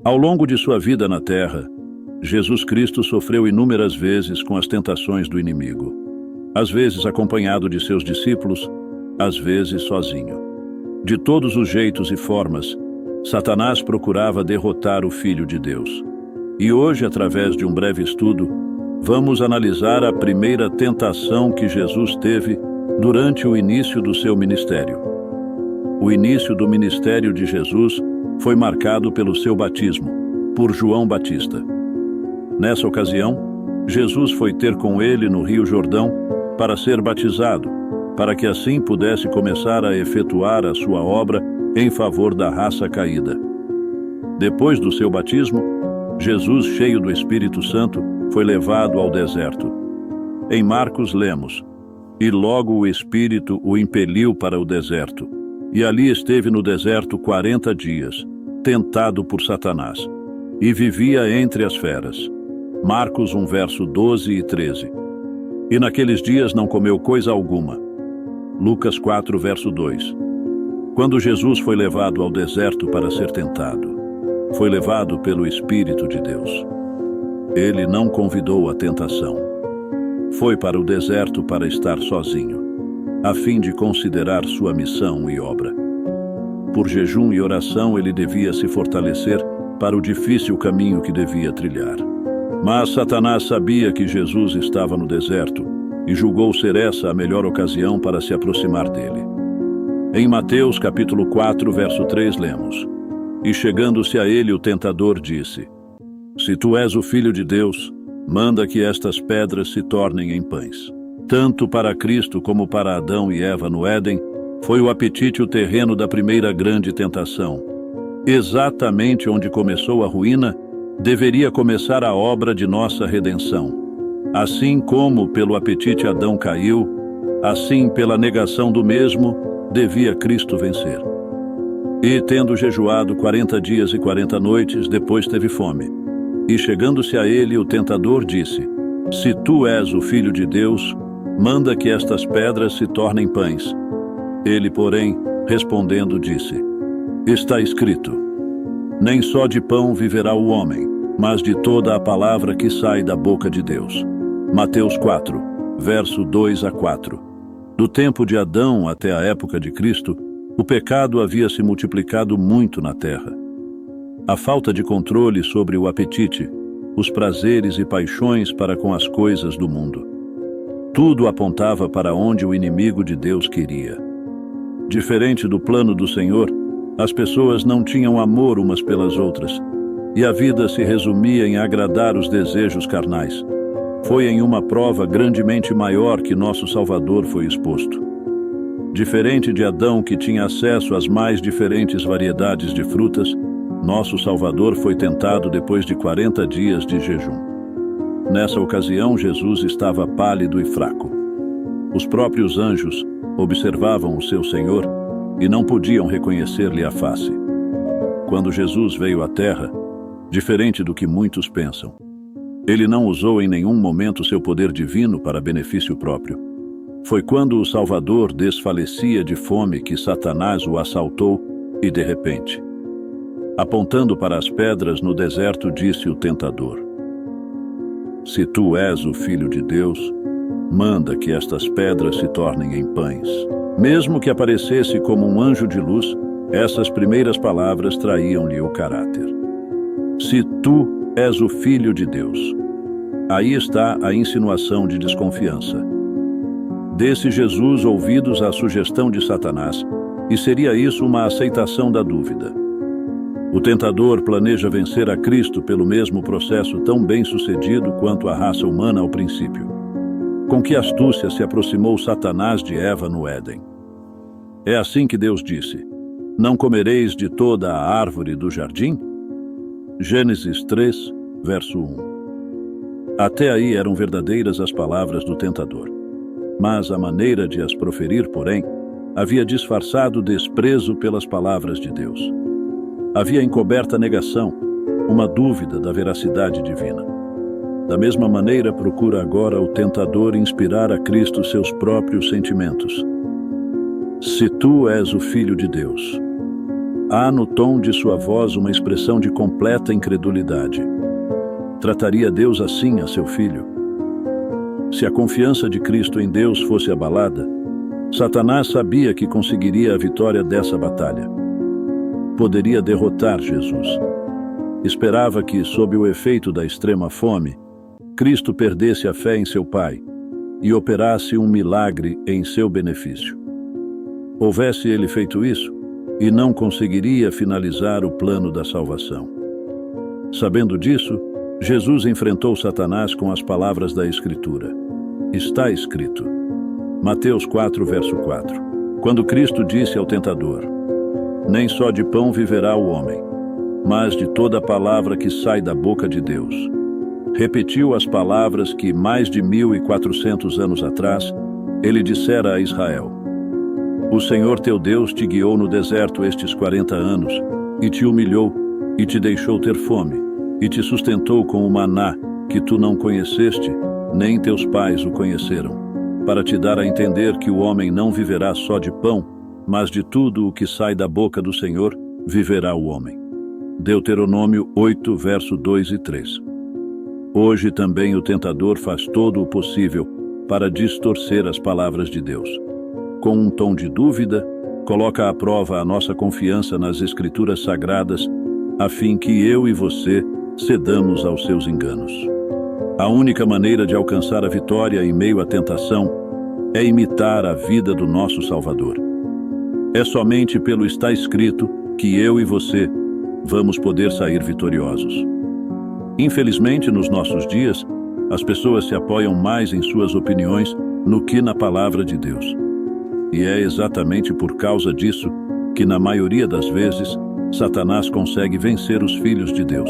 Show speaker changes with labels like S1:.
S1: Ao longo de sua vida na Terra, Jesus Cristo sofreu inúmeras vezes com as tentações do inimigo, às vezes acompanhado de seus discípulos, às vezes sozinho. De todos os jeitos e formas, Satanás procurava derrotar o Filho de Deus. E hoje, através de um breve estudo, vamos analisar a primeira tentação que Jesus teve durante o início do seu ministério. O início do ministério de Jesus foi marcado pelo seu batismo, por João Batista. Nessa ocasião, Jesus foi ter com ele no Rio Jordão para ser batizado, para que assim pudesse começar a efetuar a sua obra em favor da raça caída. Depois do seu batismo, Jesus, cheio do Espírito Santo, foi levado ao deserto. Em Marcos lemos: "E logo o Espírito o impeliu para o deserto, e ali esteve no deserto 40 dias, tentado por Satanás, e vivia entre as feras." Marcos 1, verso 12 e 13. "E naqueles dias não comeu coisa alguma." Lucas 4, verso 2. Quando Jesus foi levado ao deserto para ser tentado, foi levado pelo Espírito de Deus. Ele não convidou a tentação. Foi para o deserto para estar sozinho, a fim de considerar sua missão e obra. Por jejum e oração ele devia se fortalecer para o difícil caminho que devia trilhar. Mas Satanás sabia que Jesus estava no deserto e julgou ser essa a melhor ocasião para se aproximar dele. Em Mateus capítulo 4, verso 3 lemos: "E chegando-se a ele o tentador disse: Se tu és o Filho de Deus, manda que estas pedras se tornem em pães." Tanto para Cristo como para Adão e Eva no Éden, foi o apetite o terreno da primeira grande tentação. Exatamente onde começou a ruína, deveria começar a obra de nossa redenção. Assim como pelo apetite Adão caiu, assim pela negação do mesmo, devia Cristo vencer. E tendo jejuado 40 dias e 40 noites, depois teve fome. E chegando-se a ele, o tentador disse: Se tu és o Filho de Deus, manda que estas pedras se tornem pães. Ele, porém, respondendo, disse: Está escrito: Nem só de pão viverá o homem, mas de toda a palavra que sai da boca de Deus. Mateus 4, verso 2 a 4. Do tempo de Adão até a época de Cristo, o pecado havia se multiplicado muito na terra. A falta de controle sobre o apetite, os prazeres e paixões para com as coisas do mundo. Tudo apontava para onde o inimigo de Deus queria. Diferente do plano do Senhor, as pessoas não tinham amor umas pelas outras, e a vida se resumia em agradar os desejos carnais. Foi em uma prova grandemente maior que nosso Salvador foi exposto. Diferente de Adão, que tinha acesso às mais diferentes variedades de frutas, nosso Salvador foi tentado depois de 40 dias de jejum. Nessa ocasião, Jesus estava pálido e fraco. Os próprios anjos observavam o seu Senhor e não podiam reconhecer-lhe a face. Quando Jesus veio à terra, diferente do que muitos pensam, ele não usou em nenhum momento seu poder divino para benefício próprio. Foi quando o Salvador desfalecia de fome que Satanás o assaltou e, de repente, apontando para as pedras no deserto, disse o tentador: Se tu és o Filho de Deus, manda que estas pedras se tornem em pães. Mesmo que aparecesse como um anjo de luz, essas primeiras palavras traíam-lhe o caráter. Se tu és o Filho de Deus. Aí está a insinuação de desconfiança. Desse Jesus ouvidos à sugestão de Satanás, e seria isso uma aceitação da dúvida. O tentador planeja vencer a Cristo pelo mesmo processo tão bem-sucedido quanto a raça humana ao princípio. Com que astúcia se aproximou Satanás de Eva no Éden. É assim que Deus disse: Não comereis de toda a árvore do jardim? Gênesis 3, verso 1. Até aí eram verdadeiras as palavras do tentador. Mas a maneira de as proferir, porém, havia disfarçado desprezo pelas palavras de Deus. Havia encoberta negação, uma dúvida da veracidade divina. Da mesma maneira, procura agora o tentador inspirar a Cristo seus próprios sentimentos. Se tu és o Filho de Deus. há no tom de sua voz uma expressão de completa incredulidade. Trataria Deus assim a seu filho? Se a confiança de Cristo em Deus fosse abalada, Satanás sabia que conseguiria a vitória dessa batalha. Poderia derrotar Jesus. Esperava que, sob o efeito da extrema fome, Cristo perdesse a fé em seu Pai e operasse um milagre em seu benefício. Houvesse ele feito isso, e não conseguiria finalizar o plano da salvação. Sabendo disso, Jesus enfrentou Satanás com as palavras da Escritura. Está escrito. Mateus 4, verso 4. Quando Cristo disse ao tentador: nem só de pão viverá o homem, mas de toda palavra que sai da boca de Deus. Repetiu as palavras que, mais de 1400 anos atrás, ele dissera a Israel: o Senhor teu Deus te guiou no deserto estes 40 anos, e te humilhou, e te deixou ter fome, e te sustentou com o maná, que tu não conheceste, nem teus pais o conheceram, para te dar a entender que o homem não viverá só de pão, mas de tudo o que sai da boca do Senhor, viverá o homem. Deuteronômio 8, verso 2 e 3. Hoje também o tentador faz todo o possível para distorcer as palavras de Deus. Com um tom de dúvida, coloca à prova a nossa confiança nas Escrituras Sagradas, a fim que eu e você cedamos aos seus enganos. A única maneira de alcançar a vitória em meio à tentação é imitar a vida do nosso Salvador. É somente pelo está escrito que eu e você vamos poder sair vitoriosos. Infelizmente, nos nossos dias, as pessoas se apoiam mais em suas opiniões no que na palavra de Deus. E é exatamente por causa disso que, na maioria das vezes, Satanás consegue vencer os filhos de Deus.